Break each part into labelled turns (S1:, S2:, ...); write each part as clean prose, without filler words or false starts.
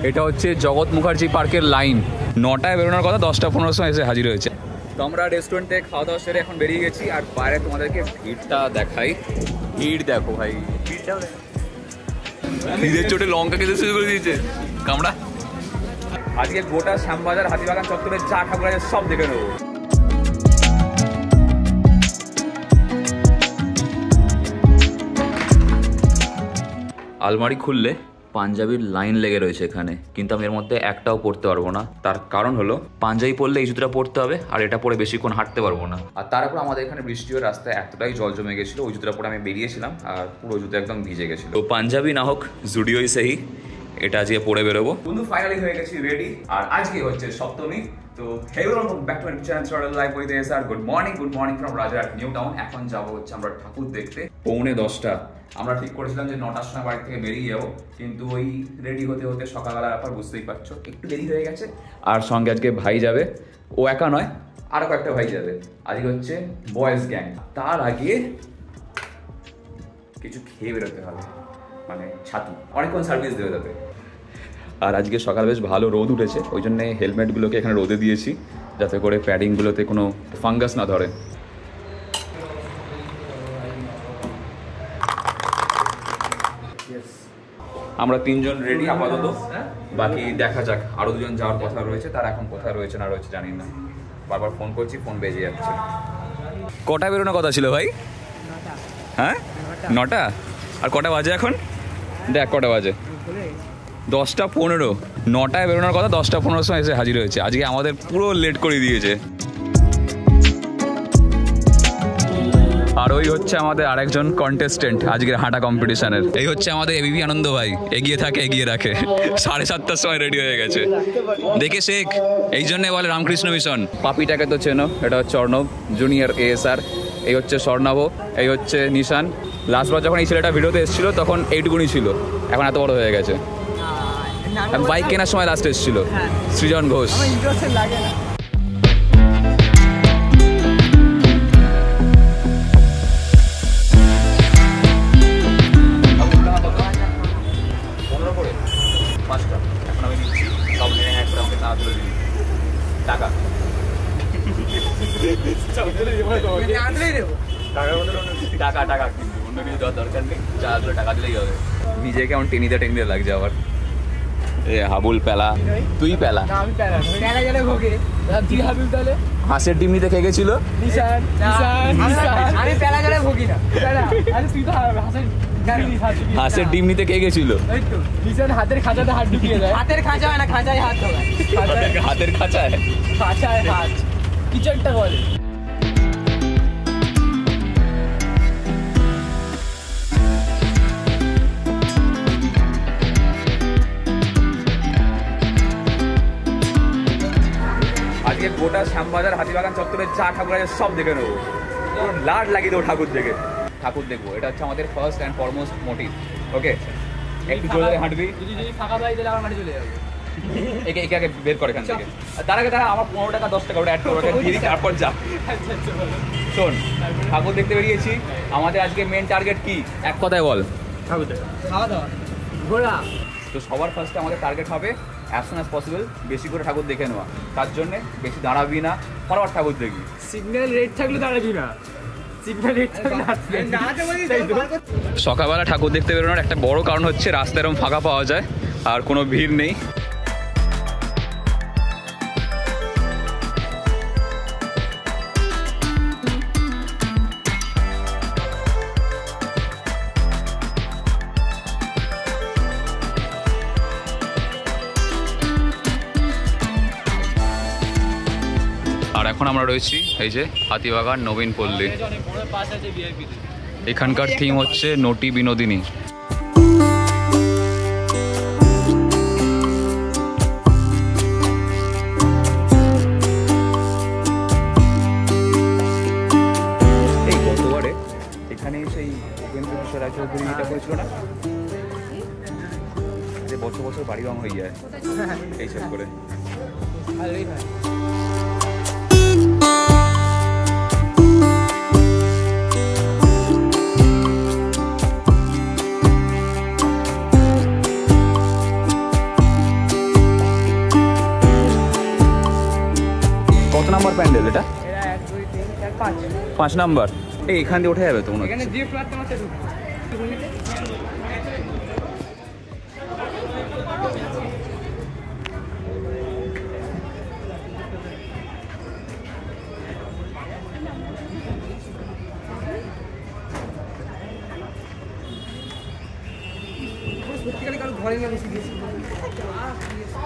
S1: এটা হচ্ছে জগৎ মুখার্জি পার্কের লাইন। 9টায় বেরোনোর কথা, 10টা 15 সময় এসে হাজির হয়েছে। তো আমরা রেস্টুরেন্ট থেকে খাওয়া দাওয়া সেরে এখন বেরিয়ে গেছি। আর বাইরে তোমাদেরকে ভিড়টা দেখাই। ভিড় দেখো ভাই, ভিড়ের চোটে লঙ্কা খেতে শুরু করে দিয়েছে কামড়া। আজকে গোটা শ্যামবাজার হাতিবাগান চত্বরে যা ঠাকুর আছে সব দেখে নেবো। আলমারি খুললে পাঞ্জাবির লাইন লেগে রয়েছে এখানে, কিন্তু আমি এর মধ্যে একটাও পরতে পারবো না। তার কারণ হলো পাঞ্জাবি পরলে এই জুতোটা পরতে হবে, আর এটা পরে বেশিক্ষণ হাঁটতে পারবো না। আর তারপর আমাদের এখানে বৃষ্টি হয়ে রাস্তায় এতটাই জল জমে গেছিলো, ওই জুতোটা পরে আমি বেরিয়েছিলাম আর পুরো জুতো একদম ভিজে গেছিলো। তো পাঞ্জাবি না হোক জুডিওই সেই, এটা আজকে পরে বেরোবো। বন্ধু ফাইনালি হয়ে গেছি রেডি। আর আজকে হচ্ছে সপ্তমী। তো hey welcome back to my channel Throttle live with SR. Good morning from Rajarhat New Town. এখন যাবো হচ্ছে আমরা ঠাকুর দেখতে 9:45। আমরা ঠিক করেছিলাম যে 9টার সময় বাড়ি থেকে বেরিয়ে যাবো, কিন্তু ওই রেডি হতে হতে সকালবেলা ব্যাপার বুঝতেই পারছো, একটু দেরি হয়ে গেছে। আর সঙ্গে আজকে ভাই যাবে, ও একা নয় আরো কয়েকটা ভাই যাবে। আজকে হচ্ছে বয়েজ গ্যাং। তার আগে কিছু খেয়ে বেরোতে হবে, মানে ছাতু, অনেকক্ষণ সার্ভিস দেবে যাবে। আর আজকে সকাল বেশ ভালো রোদ উঠেছে, ওই জন্য হেলমেটগুলোকে এখানে রোদে দিয়েছি যাতে করে প্যাডিংগুলোতে কোনো ফাঙ্গাস না ধরে। আমরা 3জন রেডি আপাতত, বাকি দেখা যাক। আরো 2জন যাওয়ার কথা রয়েছে, তার এখন কোথায় রয়েছে না রয়েছে জানি না। বারবার ফোন করছি, ফোন বেজে যাচ্ছে। কটায় বেরোনোর কথা ছিল ভাই? হ্যাঁ 9টা। আর কটা বাজে এখন? দেখ কটা বাজে, 10টা 15। 9টায় বেরোনোর কথা, 10টা 15 সময় এসে হাজির হয়েছে। আজকে আমাদের পুরো লেট করে দিয়েছে। আর ওই হচ্ছে আমাদের আরেকজন কন্টেস্টেন্ট আজকের হাঁটা কম্পিটিশনের। এই হচ্ছে আমাদের এবিপি আনন্দ ভাই, এগিয়ে থাকে এগিয়ে রাখে। 7:30টার সময় রেডি হয়ে গেছে, দেখে শেখ। এই জন্যে বলে রামকৃষ্ণ মিশন। পাপিটাকে তো চেনো, এটা হচ্ছে অর্ণব জুনিয়র এএসআর। এই হচ্ছে স্বর্ণাভ, এই হচ্ছে নিশান। লাস্টবার যখন এই ছেলেটা ভিডিওতে এসেছিল তখন এইটুকুনি ছিল, এখন এত বড় হয়ে গেছে। বাইক কেনার সময় লাস্ট এসেছিল সৃজন ঘোষ। নিজেকে এমন টেনিতে লাগছে আবার। হাবুল পেলা, তুই পেলা। হাঁসের ডিম নিতে খেয়ে গেছিল। হাঁসের ডিম নিতে কে গেছিল? হাতের খাঁচাতে হাত ঢুকিয়ে দেয়। হাতের খাঁচা হয় না, খাঁচায় হাত ঢোকায়। হাতের খাঁচায় হাত কিছু একটা বলে। আজকে গোটা শ্যামবাজার হাতিবাগান চত্বরে যা ঠাকুর আছে সব দেখে নেবো। লাট লাগিয়ে দেবো ঠাকুর দেখে। ঠাকুর দেখবো, এটা হচ্ছে আমাদের ফার্স্ট অ্যান্ড ফরমোস্ট মোটিভ। ওকে, একটু জোরে হাঁটবি। যদি ফাঁকা পাই তাহলে আমার মাঠে চলে যাবে। একে একে আগে বের করে এখান থেকে। তার আগে তারা আমার 15 টাকা 10 টাকা ওটা অ্যাড করে দিয়ে দিই, তারপর যা। শোন, ঠাকুর দেখতে বেরিয়েছি। আমাদের আজকে মেন টার্গেট কি এক কথায় বল? ঠাকুর দেখা, খাওয়া দাওয়া, ঘোরা। তো সবার ফার্স্টে আমাদের টার্গেট হবে অ্যাজ সুন অ্যাজ পসিবল বেশি করে ঠাকুর দেখে নেওয়া। তার জন্য বেশি দাঁড়াবি না, ফটাফট ঠাকুর দেখবি। সিগন্যাল রেড থাকলে দাঁড়াবি না। সকালবেলা ঠাকুর দেখতে বেরোনোর একটা বড় কারণ হচ্ছে রাস্তা এরকম ফাঁকা পাওয়া যায় আর কোনো ভিড় নেই। আর এখন আমরা রয়েছি এই যে হাতিবাগান নবীন পল্লী। এখানকার থিম হচ্ছে নটি বিনোদিনী। এই গতবারে এখানে সেই এটা করেছিল না, যে বছর বছর বাড়ি রং হয়ে যায় এইসব করে। নাম্বার প্যান্ডেল এটা? 5 নাম্বার। এই এখান দিয়ে উঠে যাবে তো মনে হচ্ছে।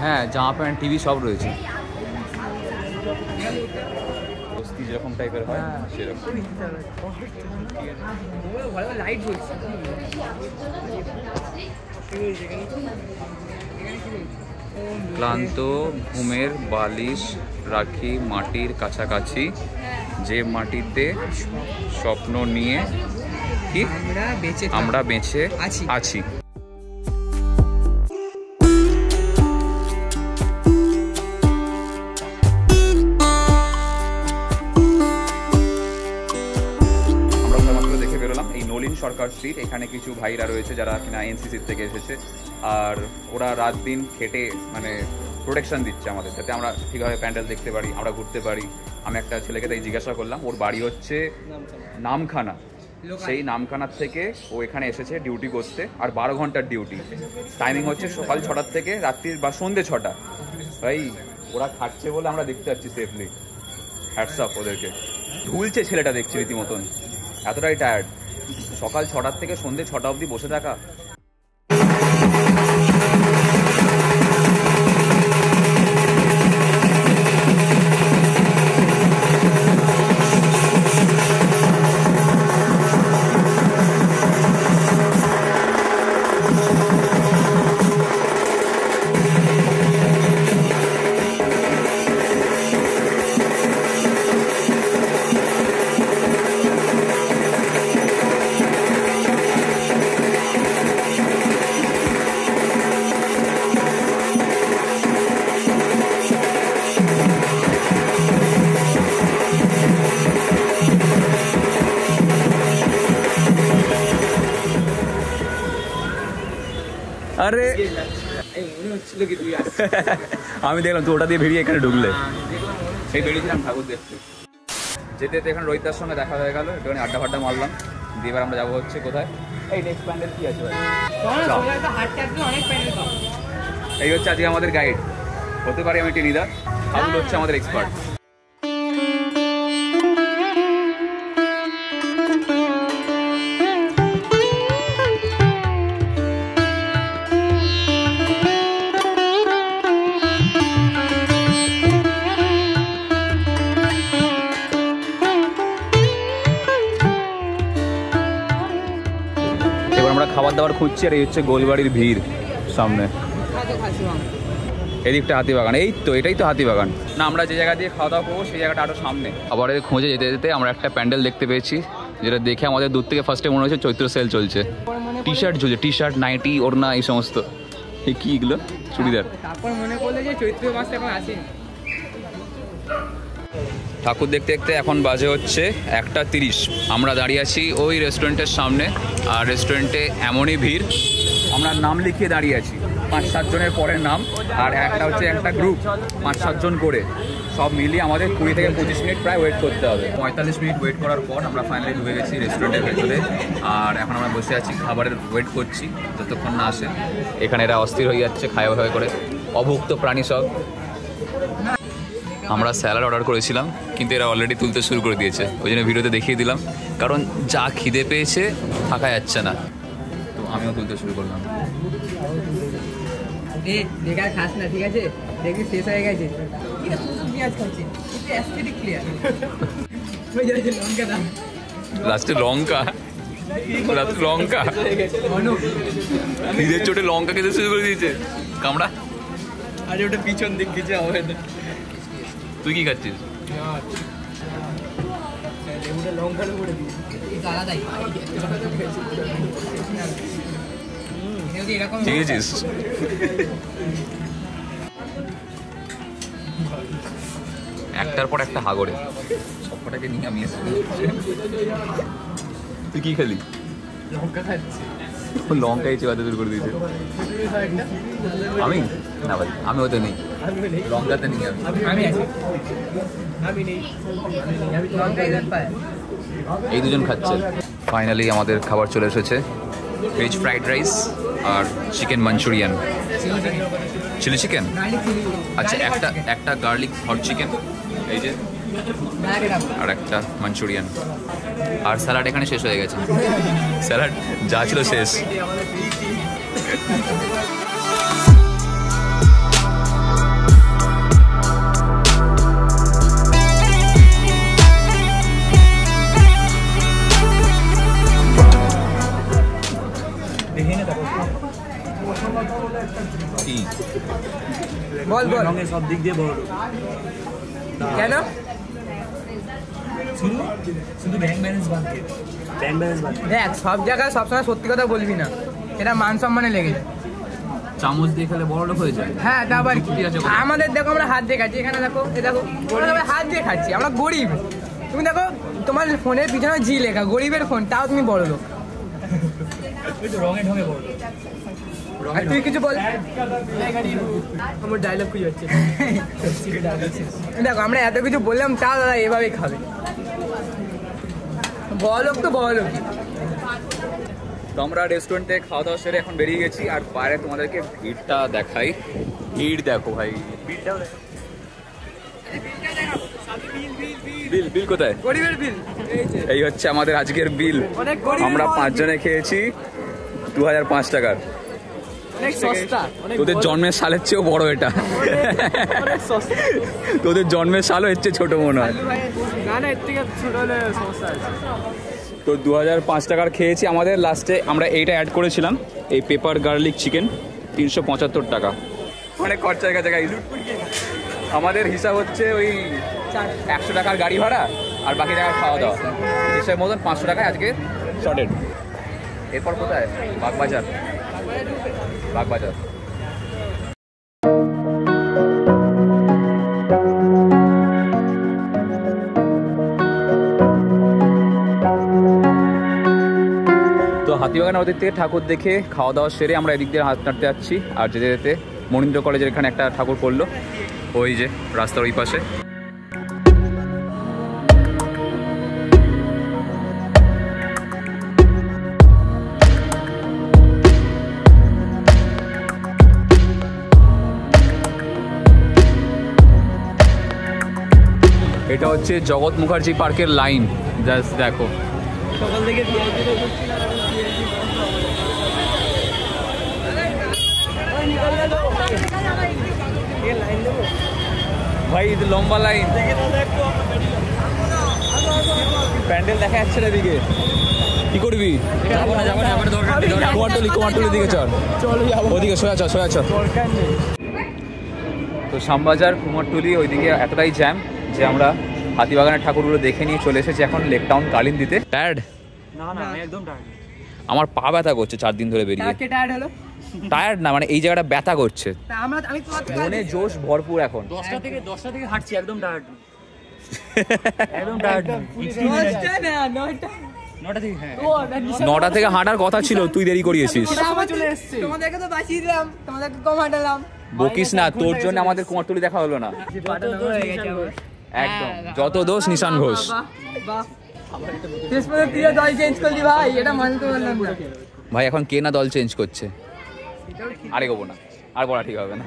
S1: হ্যাঁ, জামা প্যান্ট, টিভি সব রয়েছে। বস্তি যেরকম টাইপের হয় সেরকম। ক্লান্ত ঘুমের বালিশ রাখি মাটির কাছাকাছি, যে মাটিতে স্বপ্ন নিয়ে কি আমরা বেঁচে আছি। সরকার স্ট্রিট, এখানে কিছু ভাইরা রয়েছে যারা কিনা এনসিসি থেকে এসেছে, আর ওরা রাত দিন খেটে মানে প্রোটেকশন দিচ্ছে আমাদের, যাতে আমরা ঠিকভাবে প্যান্ডেল দেখতে পারি, আমরা ঘুরতে পারি। আমি একটা ছেলেকে তাই জিজ্ঞাসা করলাম, ওর বাড়ি হচ্ছে নামখানা, সেই নামখানার থেকে ও এখানে এসেছে ডিউটি করতে, আর 12 ঘন্টার ডিউটি, টাইমিং হচ্ছে সকাল 6টার থেকে রাত্রির বা সন্ধ্যে 6টা। ভাই ওরা খাচ্ছে বলে আমরা দেখতে পাচ্ছি সেফলি, হ্যাটস অফ ওদেরকে। ঝুলছে ছেলেটা দেখছি রীতিমতন, এতটাই টায়ার্ড। সকাল 6টার থেকে সন্ধ্যে 6টা অবধি বসে থাকা। আরে আমি দেখলাম তো ওটা দিয়ে বেরিয়ে এখানে ঢুকলে, সেই বেরিয়েছিলাম ঠাকুর দেখতে। যেতে যেতে এখানে রোহিতার সঙ্গে দেখা হয়ে গেল, একটুখানি আড্ডা ফাড্ডা মারলাম, দিয়ে এবার আমরা যাবো হচ্ছে কোথায়, এই নেক্সট প্যান্ডেল কি আছে ভাই? এই হচ্ছে আজকে আমাদের গাইড, হতে পারে আমি টেনিদা, আবুল হচ্ছে আমাদের এক্সপার্ট। খাবার দাবার খুঁজছি, আর এই হচ্ছে গোলবাড়ির ভিড় সামনে, এদিকটা হাতিবাগান। এই তো এটাই তো হাতিবাগান না, আমরা যে জায়গা দিয়ে খাওয়া দাওয়া করবো সেই জায়গাটা আরো সামনে। আবার খোঁজে যেতে যেতে আমরা একটা প্যান্ডেল দেখতে পেয়েছি, যেটা দেখে আমাদের দূর থেকে ফার্স্টে মনে হচ্ছে চৈত্র সেল চলছে। টি শার্ট ঝুলছে, টি শার্ট, নাইটি, ওড়না, এই সমস্ত। এই কি এগুলো? চুড়িদার। তারপর মনে করলে যে চৈত্র মাস এখন আসেনি। ঠাকুর দেখতে দেখতে এখন বাজে হচ্ছে 1:30। আমরা দাঁড়িয়ে আছি ওই রেস্টুরেন্টের সামনে, আর রেস্টুরেন্টে এমনই ভিড়, আমরা নাম লিখিয়ে দাঁড়িয়ে আছি, 5-7 জনের পরের নাম, আর একটা হচ্ছে একটা গ্রুপ 5-7 জন করে, সব মিলিয়ে আমাদের 20 থেকে 25 মিনিট প্রায় ওয়েট করতে হবে। 45 মিনিট ওয়েট করার পর আমরা ফাইনালি ঢুকে গেছি রেস্টুরেন্টের ভেতরে, আর এখন আমরা বসে আছি, খাবারের ওয়েট করছি যতক্ষণ না আসে। এখানে এরা অস্থির হয়ে যাচ্ছে খাওয়া খাওয়া করে, অভুক্ত প্রাণী সব। আমরা স্যালাড অর্ডার করেছিলাম, কিন্তু এরা অলরেডি তুলতে শুরু করে দিয়েছে, ওই জন্য ভিডিওতে দেখিয়ে দিলাম, কারণ যা খিদে পেয়েছে থাকা যাচ্ছে না। তো আমিও তুলতে শুরু করলাম। খাস না, ঠিক আছে, দেখি শেষ হয়ে গেছে। লাস্টে লঙ্কা, লঙ্কা নিজের চোটে লঙ্কা খেতে শুরু করে দিয়েছে কামড়া। আরে ওটা পিছন দিক কিছু হবে না। তুই কি খাচ্ছিস? খেয়েছিস? একটার পর একটা হাগরে সবকটাকে নিয়ে আমি এসে। তুই কি খেলি? লঙ্কা খাচ্ছি। লঙ্কা এসে বাদে দূর করে দিয়েছে। আমি না ভাই আমি ওতে নেই, লঙ্কাতে নেই এই দুজন খাচ্ছে। ফাইনালি আমাদের খাবার চলে এসেছে, ভেজ ফ্রাইড রাইস আর চিকেন মাঞ্চুরিয়ান, চিলি চিকেন, আচ্ছা একটা গার্লিক হট চিকেন এই যে, আর একটা মাঞ্চুরিয়ান, আর স্যালাড এখানে শেষ হয়ে গেছে, স্যালাড যা ছিল শেষ।
S2: বল বল সব দিক দিয়ে বড় কেন শুধু ব্যাংক ব্যালেন্স বাকি, ব্যাংক ব্যালেন্স বাকি। দেখ সব জায়গায় সবসময় সত্যি কথা বলবি না, এটা মান সম্মানে লেগে যায়।
S1: চামচ দিয়ে খেলে বড় লোক হয়ে যায়।
S2: হ্যাঁ তা আবার আমাদের দেখো আমরা হাত দিয়ে খাচ্ছি, এখানে দেখো এ দেখো আমরা হাত দিয়ে খাচ্ছি, আমরা গরিব। তুমি দেখো তোমার ফোনের পিছনে জি লেখা, গরিবের ফোন, তাও তুমি বড় লোক। রঙে ঢঙে বড় লোক। তুই কিছু বল, আমার ডায়লগ খুঁজে হচ্ছে। দেখো আমরা এত কিছু বললাম, তাও দাদা এভাবেই খাবে। বড়লোক তো বড়লোক।
S1: তো আমরা রেস্টুরেন্ট থেকে খাওয়া দাওয়া সেরে এখন বেরিয়ে গেছি, আর বাইরে তোমাদেরকে ভিড়টা দেখাই। ভিড় দেখো ভাই, বিল বিল কোথায়?
S2: গরিবের বিল।
S1: এই হচ্ছে আমাদের আজকের বিল। আমরা 5 জনে খেয়েছি 2005 টাকার। তোদের জন্মের সালের চেয়েও বড় এটা, তোদের জন্মের সালও এর চেয়ে ছোট মনে হয়। তো 2005 টাকার খেয়েছি। আমাদের লাস্টে আমরা এইটা অ্যাড করেছিলাম, এই পেপার গার্লিক চিকেন, 375 টাকা। অনেক খরচা হয়ে গেছে গাইস। আমাদের হিসাব হচ্ছে ওই 100 টাকার গাড়ি ভাড়া আর বাকি টাকার খাওয়া দাওয়া, হিসাব মতন 500 টাকায় আজকে শর্টেড। এরপর কোথায়? বাগবাজার। বাগবাজার তো হাতিবাগান নদীর থেকে ঠাকুর দেখে খাওয়া দাওয়া সেরে আমরা এদিক দিয়ে হাত নাড়তে যাচ্ছি, আর যেতে যেতে মনীন্দ্র কলেজের এখানে একটা ঠাকুর পড়লো, ওই যে রাস্তার ওই পাশে। এটা হচ্ছে জগৎ মুখার্জি পার্কের লাইন, জাস্ট দেখো। সকাল থেকে ভাই লম্বা লাইন, প্যান্ডেল দেখা যাচ্ছে না এদিকে। কি করবি? কুমারটুলি দিকে চল, ওদিকে সোয়া চল। তো শ্যামবাজার কুমারটুলি ওইদিকে এতটাই জ্যাম যে আমরা হাতিবাগানের ঠাকুরগুলো দেখে নিয়ে চলে এসেছি এখন লেক টাউন কালিন দিতে। টায়ার্ড? না আমি একদম টায়ার্ড। আমার পা ব্যথা করছে 4 দিন ধরে বেরিয়ে। টায়ার্ড না, মানে এই জায়গাটা ব্যথা করছে, মনে জোশ ভরপুর। এখন 10টা থেকে হাঁটছি, একদম টায়ার্ড। একদম টায়ার্ড। 9টা থেকে হাঁটার কথা ছিল, তুই দেরি করিয়েছিস।
S2: তোমাদেরকে তো বাঁচিয়ে দিলাম, তোমাদেরকে কম হাঁটালাম।
S1: বকিস না, তোর জন্য আমাদের কুমারটুলি দেখা হলো না। একদম যত দোষ নিশান ঘোষ। ভাই এখন কে না দল চেঞ্জ করছে, আরে গোবো না, আর বলা ঠিক হবে না।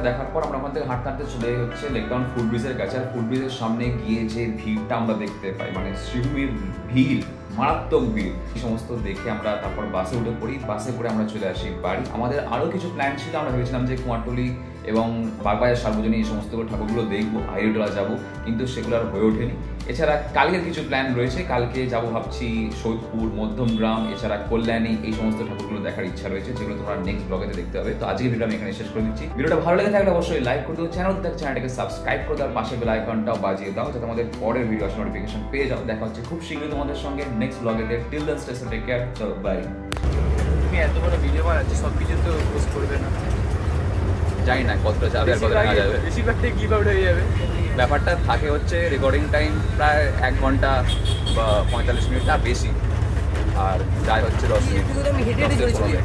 S1: দেখার পর আমরা ওখান থেকে হাঁটতে হাঁটতে চলে হচ্ছে লেক টাউন ফুড ব্রিজের কাছে। আর ফুড ব্রিজের সামনে গিয়ে যে ভিড়টা আমরা দেখতে পাই, মানে শ্রীভূমির ভিড়, মারাত্মক ভিড়, এই সমস্ত দেখে আমরা তারপর বাসে উঠে পড়ি। বাসে করে আমরা চলে আসি বাড়ি। আমাদের আরও কিছু প্ল্যান ছিল, আমরা ভেবেছিলাম যে কুমারটুলি এবং বাগবাজার সার্বজনীন এই সমস্ত ঠাকুরগুলো দেখবো, হাইরোডলা যাবো, কিন্তু সেগুলো আর হয়ে ওঠেনি। এছাড়া কালকের কিছু প্ল্যান রয়েছে, কালকে যাবো ভাবছি সোদপুর, মধ্যমগ্রাম, এছাড়া কল্যাণী, এই সমস্ত ঠাকুরগুলো দেখার ইচ্ছা রয়েছে, যেগুলো তোমরা নেক্সট ব্লগেতে দেখতে হবে। তো আজকের ভিডিও আমি এখানে শেষ করে দিচ্ছি। ভিডিওটা ভালো লেগে থাকলে অবশ্যই লাইক করে দিও, চ্যানেলটাকে সাবস্ক্রাইব করে দাও, পাশে বেল আইকনটাও বাজিয়ে দাও যাতে আমাদের পরের ভিডিও আসলে নোটিফিকেশন পেয়ে যাও। দেখা হচ্ছে খুব শীঘ্রই তোমাদের সঙ্গে নেক্সট ব্লগেতে। Till then stay safe, take care, চলো বাই।
S2: তুমি এত বড় ভিডিও বানাচ্ছি, সব কিছু তো পোস্ট করবে না,
S1: জানি না কতটা যাবে আর কতটা না যাবে,
S2: বেশিরভাগটাই ক্লিপ আউট হয়ে যাবে।
S1: ব্যাপারটা থাকে হচ্ছে রেকর্ডিং টাইম প্রায় 1 ঘন্টা বা 45 মিনিট, না বেশি, আর যায় হচ্ছে 10 মিনিট।
S2: আমি হেঁটে হেঁটে চলে